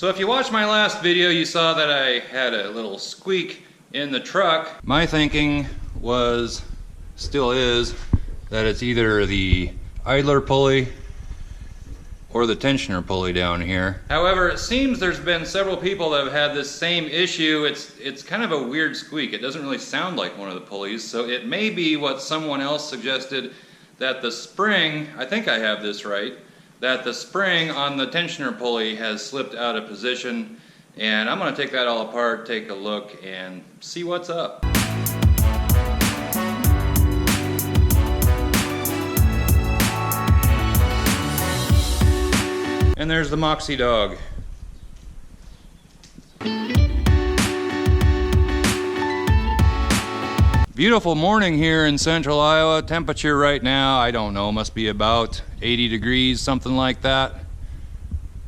So if you watched my last video, you saw that I had a little squeak in the truck. My thinking was, still is, that it's either the idler pulley or the tensioner pulley down here. However, it seems there's been several people that have had this same issue. It's kind of a weird squeak. It doesn't really sound like one of the pulleys, so it may be what someone else suggested, that the spring, I think I have this right, that the spring on the tensioner pulley has slipped out of position, and I'm going to take that all apart, take a look, and see what's up. And there's the Moxie dog. Beautiful morning here in central Iowa. Temperature right now, I don't know, must be about 80 degrees, something like that.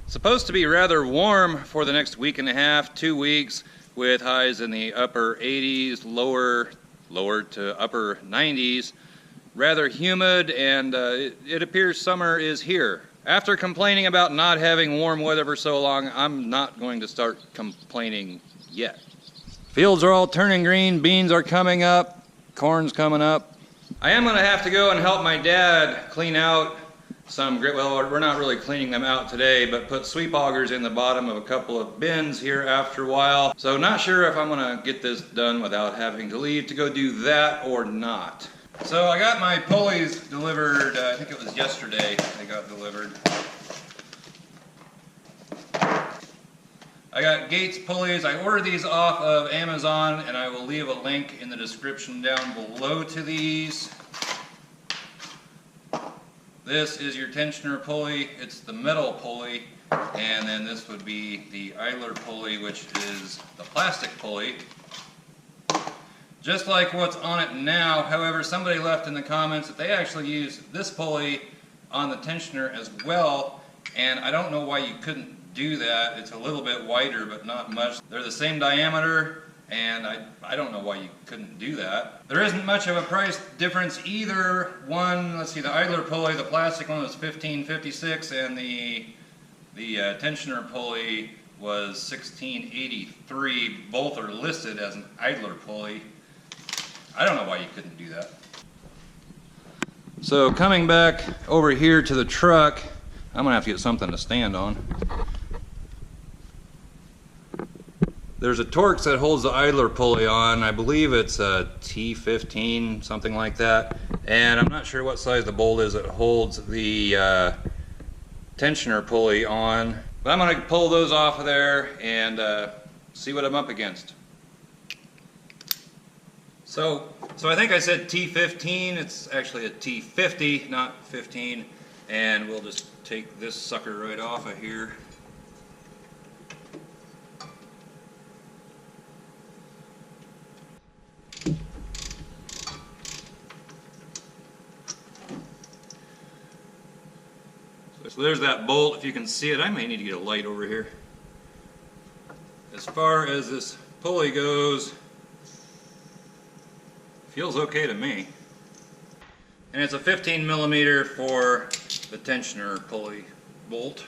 Supposed to be rather warm for the next week and a half, 2 weeks, with highs in the upper 80s, lower to upper 90s. Rather humid, and it appears summer is here. After complaining about not having warm weather for so long, I'm not going to start complaining yet. Fields are all turning green, beans are coming up, corn's coming up. I am going to have to go and help my dad clean out some, well, we're not really cleaning them out today, but put sweep augers in the bottom of a couple of bins here after a while. So not sure if I'm going to get this done without having to leave to go do that or not. So I got my pulleys delivered, I think it was yesterday they got delivered. I got Gates pulleys. I ordered these off of Amazon, and I will leave a link in the description down below to these. This is your tensioner pulley. It's the metal pulley, and then this would be the idler pulley, which is the plastic pulley. Just like what's on it now. However, somebody left in the comments that they actually use this pulley on the tensioner as well, and I don't know why you couldn't do that. It's a little bit wider, but not much. They're the same diameter, and I don't know why you couldn't do that. There isn't much of a price difference either. One, let's see, the idler pulley, the plastic one was $15.56, and the tensioner pulley was $16.83. Both are listed as an idler pulley. I don't know why you couldn't do that. So coming back over here to the truck, I'm gonna have to get something to stand on. There's a Torx that holds the idler pulley on. I believe it's a T15, something like that. And I'm not sure what size the bolt is that holds the tensioner pulley on. But I'm gonna pull those off of there and see what I'm up against. So I think I said T15, it's actually a T50, not 15, and we'll just take this sucker right off of here. So there's that bolt, if you can see it. I may need to get a light over here. As far as this pulley goes, feels okay to me. And it's a 15 millimeter for the tensioner pulley bolt.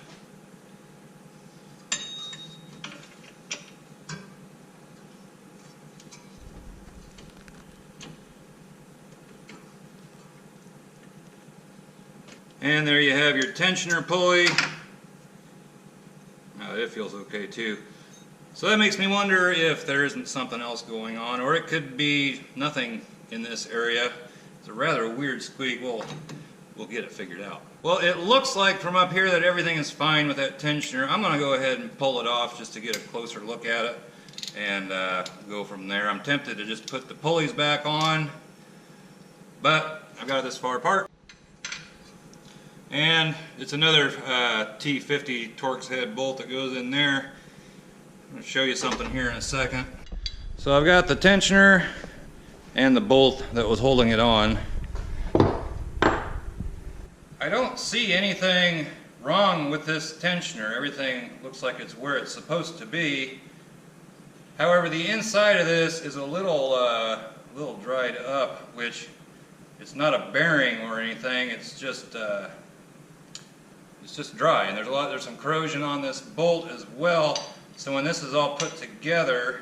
And there you have your tensioner pulley. Oh, it feels okay too. So that makes me wonder if there isn't something else going on, or it could be nothing in this area. It's a rather weird squeak. We'll get it figured out. Well, it looks like from up here that everything is fine with that tensioner. I'm going to go ahead and pull it off just to get a closer look at it and go from there. I'm tempted to just put the pulleys back on, but I've got it this far apart. And it's another T50 Torx head bolt that goes in there. I'm going to show you something here in a second. So I've got the tensioner and the bolt that was holding it on. I don't see anything wrong with this tensioner. Everything looks like it's where it's supposed to be. However, the inside of this is a little dried up, which it's not a bearing or anything. It's just it's just dry, and there's some corrosion on this bolt as well. So when this is all put together,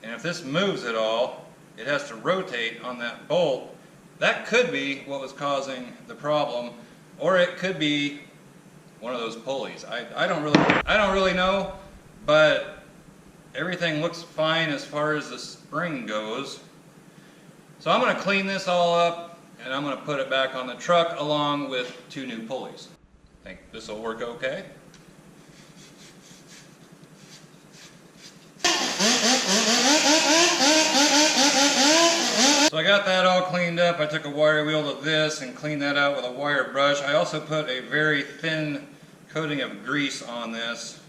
and if this moves at all, it has to rotate on that bolt. That could be what was causing the problem, or it could be one of those pulleys. I don't really know, but everything looks fine as far as the spring goes. So I'm going to clean this all up, and I'm going to put it back on the truck along with 2 new pulleys. Think this will work okay? So I got that all cleaned up. I took a wire wheel to this and cleaned that out with a wire brush. I also put a very thin coating of grease on this.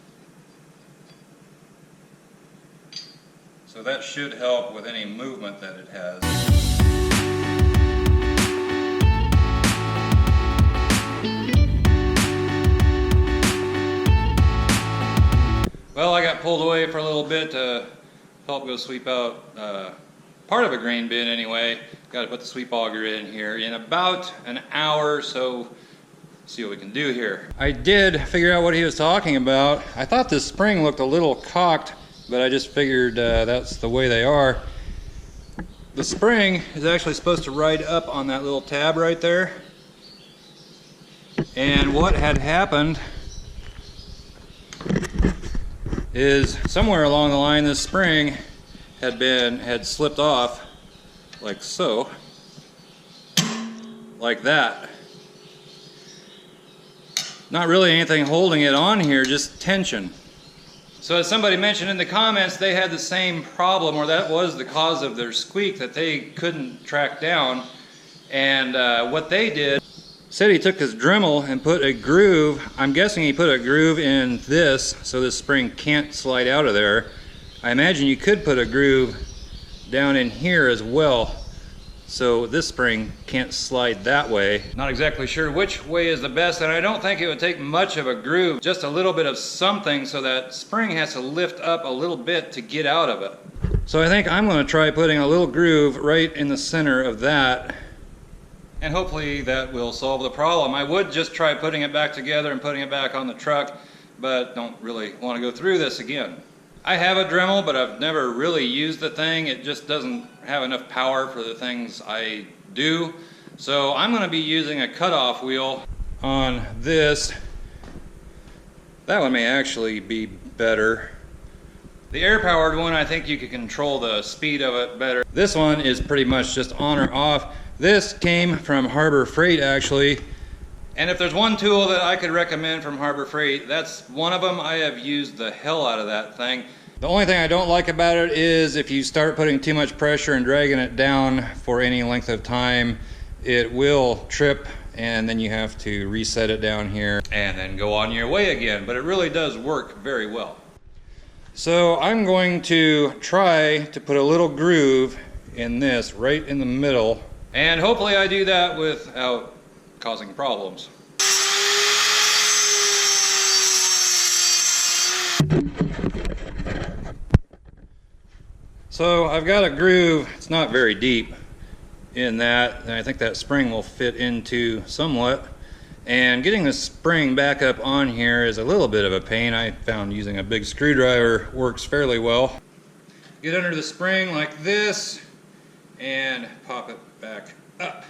So that should help with any movement that it has. Well, I got pulled away for a little bit to help go sweep out part of a grain bin anyway. Got to put the sweep auger in here in about an hour, so see what we can do here. I did figure out what he was talking about. I thought this spring looked a little cocked, but I just figured that's the way they are. The spring is actually supposed to ride up on that little tab right there. And what had happened is somewhere along the line this spring had slipped off like so, like that. Not really anything holding it on here, just tension. So as somebody mentioned in the comments, they had the same problem, or that was the cause of their squeak that they couldn't track down. And what they did, said he took his Dremel and put a groove, I'm guessing he put a groove in this so this spring can't slide out of there. I imagine you could put a groove down in here as well, so this spring can't slide that way. Not exactly sure which way is the best, and I don't think it would take much of a groove, just a little bit of something so that spring has to lift up a little bit to get out of it. So I think I'm going to try putting a little groove right in the center of that, and hopefully that will solve the problem. I would just try putting it back together and putting it back on the truck, but don't really want to go through this again. I have a Dremel, but I've never really used the thing. It just doesn't have enough power for the things I do. So I'm going to be using a cutoff wheel on this. That one may actually be better. The air-powered one, I think you can control the speed of it better. This one is pretty much just on or off. This came from Harbor Freight actually. And if there's one tool that I could recommend from Harbor Freight, that's one of them. I have used the hell out of that thing. The only thing I don't like about it is if you start putting too much pressure and dragging it down for any length of time, it will trip, and then you have to reset it down here and then go on your way again. But it really does work very well. So I'm going to try to put a little groove in this right in the middle, and hopefully I do that without causing problems. So I've got a groove, it's not very deep in that, and I think that spring will fit into somewhat. And getting the spring back up on here is a little bit of a pain. I found using a big screwdriver works fairly well. Get under the spring like this and pop it back up.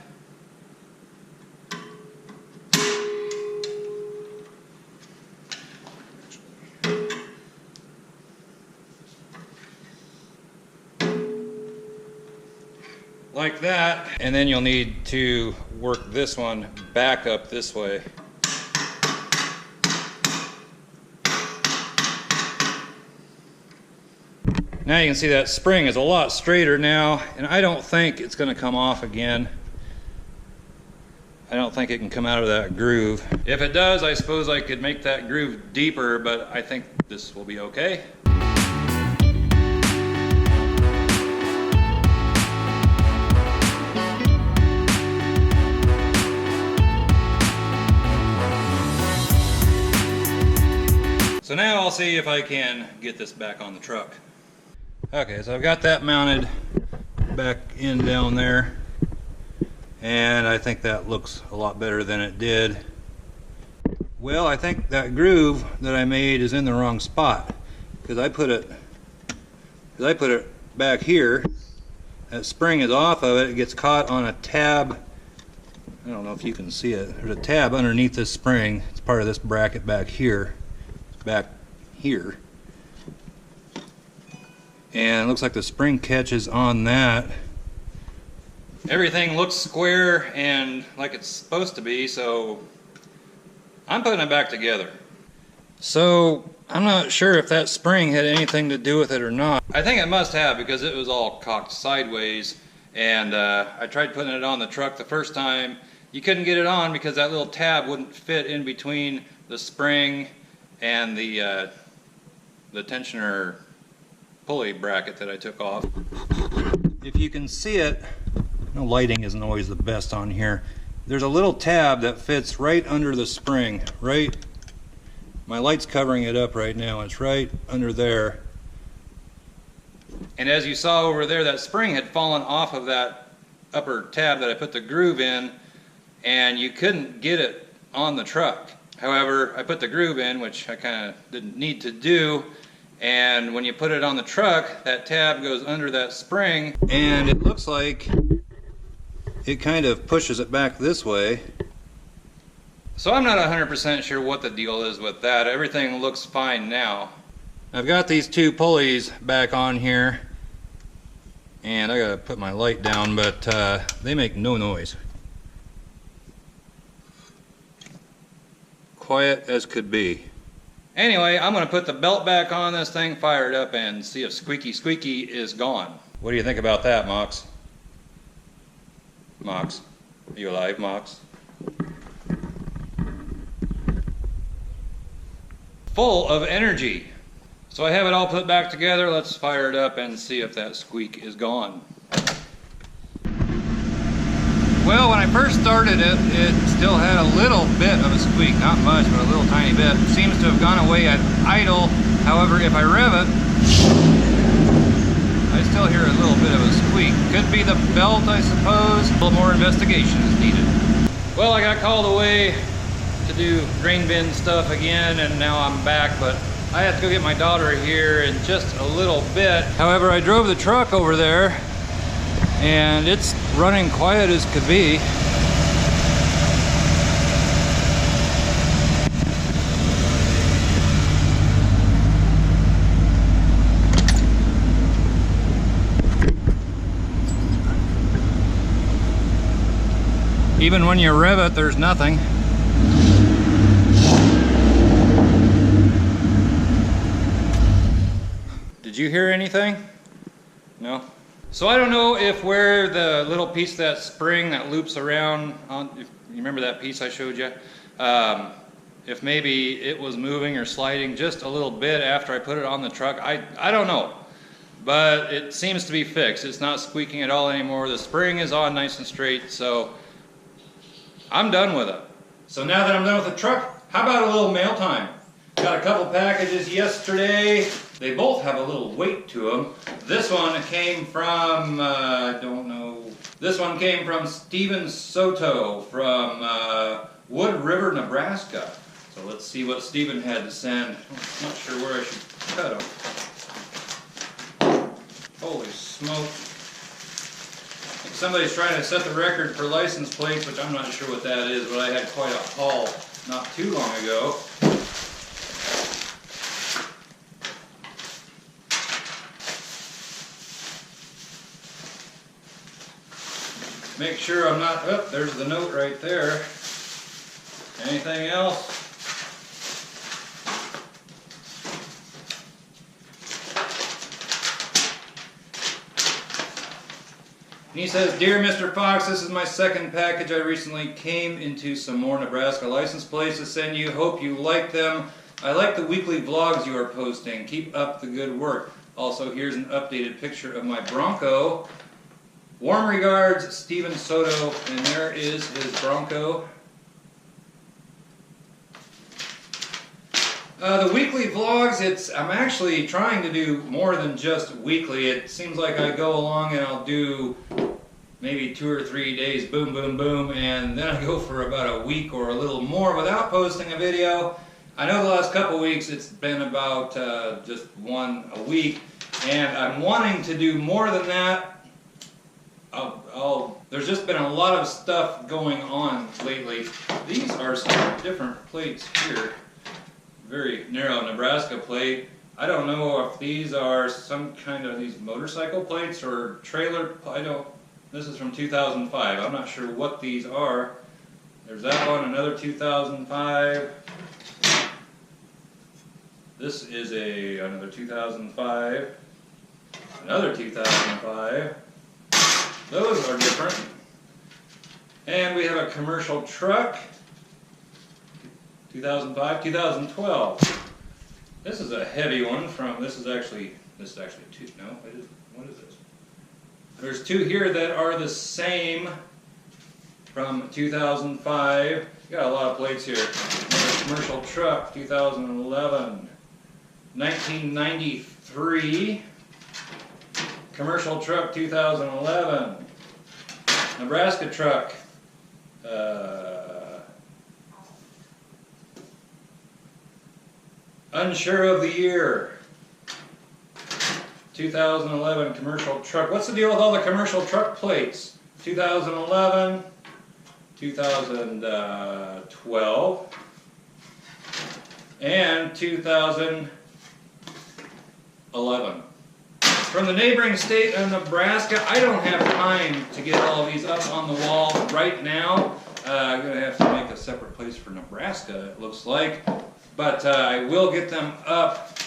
Like that, and then you'll need to work this one back up this way. Now you can see that spring is a lot straighter now, and I don't think it's going to come off again. I don't think it can come out of that groove. If it does, I suppose I could make that groove deeper, but I think this will be okay. So now I'll see if I can get this back on the truck. Okay, so I've got that mounted back in down there, and I think that looks a lot better than it did Well, I think that groove that I made is in the wrong spot because I put it back here. That spring is off of it. It gets caught on a tab. I don't know if you can see it. There's a tab underneath this spring. It's part of this bracket back here. Back here. And it looks like the spring catches on that. Everything looks square and like it's supposed to be, so I'm putting it back together. So I'm not sure if that spring had anything to do with it or not. I think it must have because it was all cocked sideways, and I tried putting it on the truck the first time. You couldn't get it on because that little tab wouldn't fit in between the spring and the tensioner pulley bracket that I took off. If you can see it, no, lighting isn't always the best on here. There's a little tab that fits right under the spring, right? My light's covering it up right now. It's right under there. And as you saw over there, that spring had fallen off of that upper tab that I put the groove in, and you couldn't get it on the truck. However, I put the groove in, which I kind of didn't need to do, and when you put it on the truck, that tab goes under that spring, and it looks like it kind of pushes it back this way. So I'm not 100% sure what the deal is with that. Everything looks fine now. I've got these two pulleys back on here, and I gotta put my light down, but they make no noise. Quiet as could be. Anyway, I'm gonna put the belt back on this thing, fire it up, and see if squeaky squeaky is gone. What do you think about that, Mox? Mox, are you alive, Mox? Full of energy. So I have it all put back together. Let's fire it up and see if that squeak is gone. Well, when I first started it, it still had a little bit of a squeak. Not much, but a little tiny bit. It seems to have gone away at idle. However, if I rev it, I still hear a little bit of a squeak. Could be the belt, I suppose. A little more investigation is needed. Well, I got called away to do grain bin stuff again, and now I'm back, but I have to go get my daughter here in just a little bit. However, I drove the truck over there, and it's running quiet as could be. Even when you rev it, there's nothing. Did you hear anything? No? So I don't know if where the little piece of that spring that loops around, if you remember that piece I showed you, if maybe it was moving or sliding just a little bit after I put it on the truck. I don't know. But it seems to be fixed. It's not squeaking at all anymore. The spring is on nice and straight, so I'm done with it. So now that I'm done with the truck, how about a little mail time? Got a couple packages yesterday. They both have a little weight to them. This one came from, I don't know. This one came from Steven Soto from Wood River, Nebraska. So let's see what Steven had to send. I'm not sure where I should cut them. Holy smoke. Somebody's trying to set the record for license plates, which I'm not sure what that is, but I had quite a haul not too long ago. Make sure I'm not, oh, there's the note right there. Anything else? And he says, "Dear Mr. Fox, this is my second package. I recently came into some more Nebraska license plates to send you. Hope you like them. I like the weekly vlogs you are posting. Keep up the good work. Also, here's an updated picture of my Bronco. Warm regards, Steven Soto." And there is his Bronco. The weekly vlogs, I'm actually trying to do more than just weekly. It seems like I go along and I'll do maybe 2 or 3 days, boom, boom, boom, and then I go for about a week or a little more without posting a video. I know the last couple weeks it's been about just one a week, and I'm wanting to do more than that. There's just been a lot of stuff going on lately. These are some different plates here. Very narrow Nebraska plate. I don't know if these are some kind of these motorcycle plates or trailer. This is from 2005. I'm not sure what these are. There's that one, another 2005. This is another 2005. Another 2005. Those are different. And we have a commercial truck. 2005, 2012. This is a heavy one from, this is actually two, no, what is this? There's two here that are the same from 2005. You got a lot of plates here. Another commercial truck, 2011. 1993. Commercial truck, 2011. Nebraska truck. Unsure of the year. 2011 commercial truck. What's the deal with all the commercial truck plates? 2011, 2012, and 2011. From the neighboring state of Nebraska, I don't have time to get all of these up on the wall right now. I'm going to have to make a separate place for Nebraska, it looks like. But I will get them up,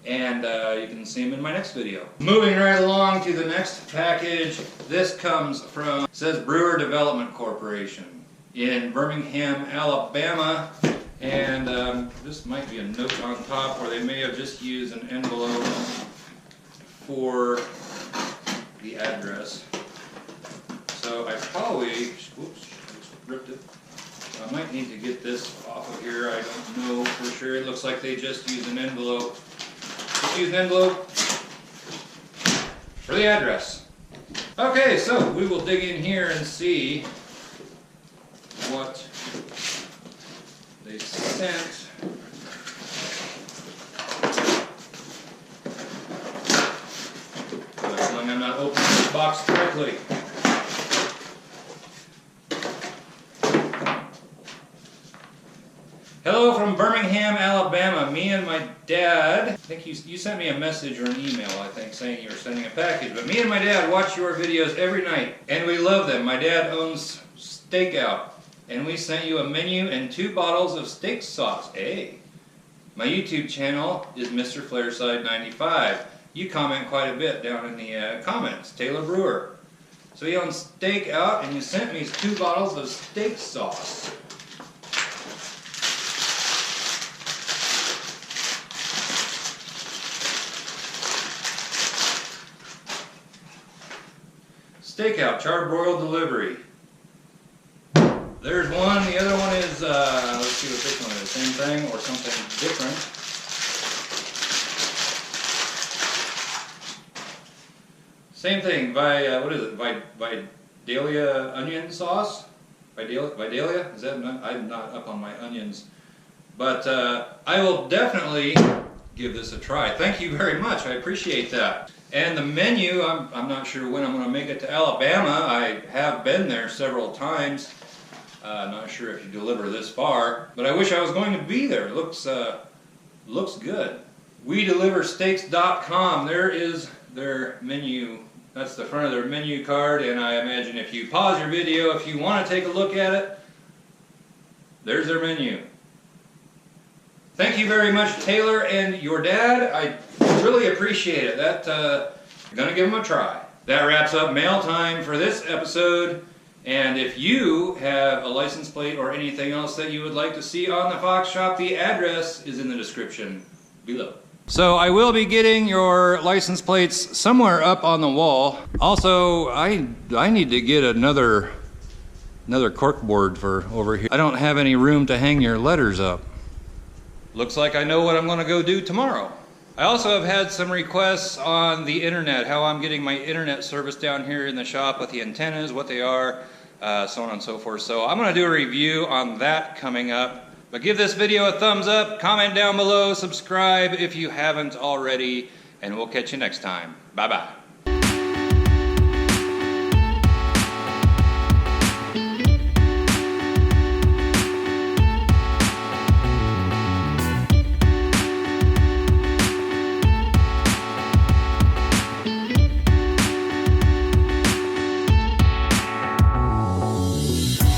and you can see them in my next video. Moving right along to the next package. This comes from, it says Brewer Development Corporation in Birmingham, Alabama. And this might be a note on top, or they may have just used an envelope for the address. So I probably, oops, I just ripped it. I might need to get this off of here. I don't know for sure. It looks like they just used an envelope. Just used an envelope for the address. Okay, so we will dig in here and see what they sent. I'm not opening this box correctly. Hello from Birmingham, Alabama. Me and my dad, I think you sent me a message or an email, I think, saying you were sending a package. But me and my dad watch your videos every night, and we love them. My dad owns Stakeout, and we sent you a menu and 2 bottles of steak sauce. Hey, my YouTube channel is Mr. Flairside 95. You comment quite a bit down in the comments, Taylor Brewer. So he owns Stakeout, and you sent me 2 bottles of steak sauce. Stakeout, charbroiled delivery. There's one. The other one is, let's see what this one is. Same thing or something different. Same thing. What is it? Vidalia onion sauce. Vidalia? Is that? I'm not up on my onions, but I will definitely give this a try. Thank you very much. I appreciate that. And the menu, I'm not sure when I'm going to make it to Alabama. I have been there several times. Not sure if you deliver this far, but I wish I was going to be there. It looks good. WeDeliverSteaks.com. There is their menu. That's the front of their menu card, and I imagine if you pause your video, if you want to take a look at it, there's their menu. Thank you very much, Taylor and your dad. I really appreciate it. I'm going to give them a try. That wraps up mail time for this episode. And if you have a license plate or anything else that you would like to see on the Fox Shop, the address is in the description below. So I will be getting your license plates somewhere up on the wall. Also, I need to get another corkboard for over here. I don't have any room to hang your letters up. Looks like I know what I'm going to go do tomorrow. I also have had some requests on the internet, how I'm getting my internet service down here in the shop, with the antennas, what they are, so on and so forth. So I'm going to do a review on that coming up. But give this video a thumbs up, comment down below, subscribe if you haven't already, and we'll catch you next time. Bye-bye.